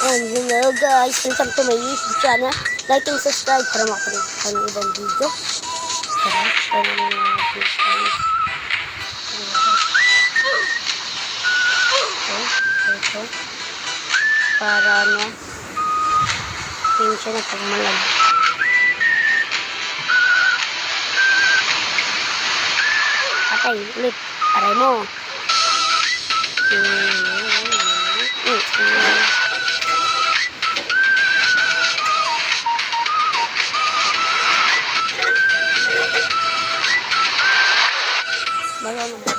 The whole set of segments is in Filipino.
And hello guys, welcome to my YouTube channel. Like and subscribe para makapalit ka ng ibang video. Tara, para natin guys. Ito. Para ano, tingin siya na pagmalag. Patay, ulit. Aray mo. Bayaw na ba?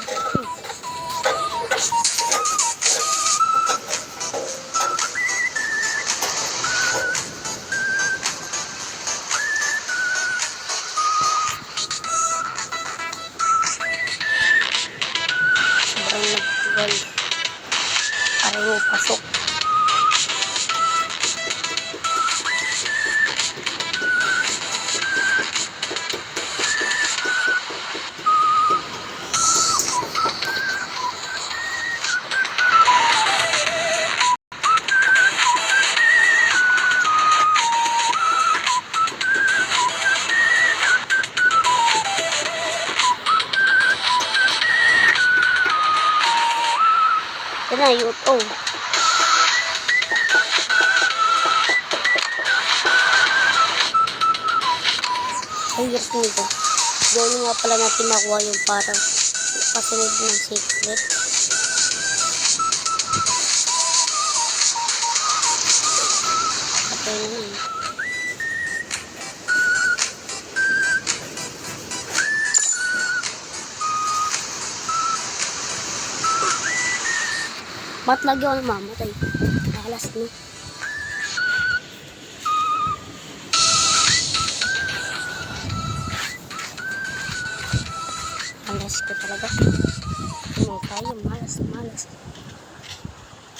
Sobrang nagtugal. Ayaw pasok. Ito na, YouTube. Ang hirap nito. Doon nga pala natin makuha yung parang pasunod ng secret. Patay na yun. Ba't lagi ako mamatay? Alas na. Alas ko talaga. Hindi tayo, malas.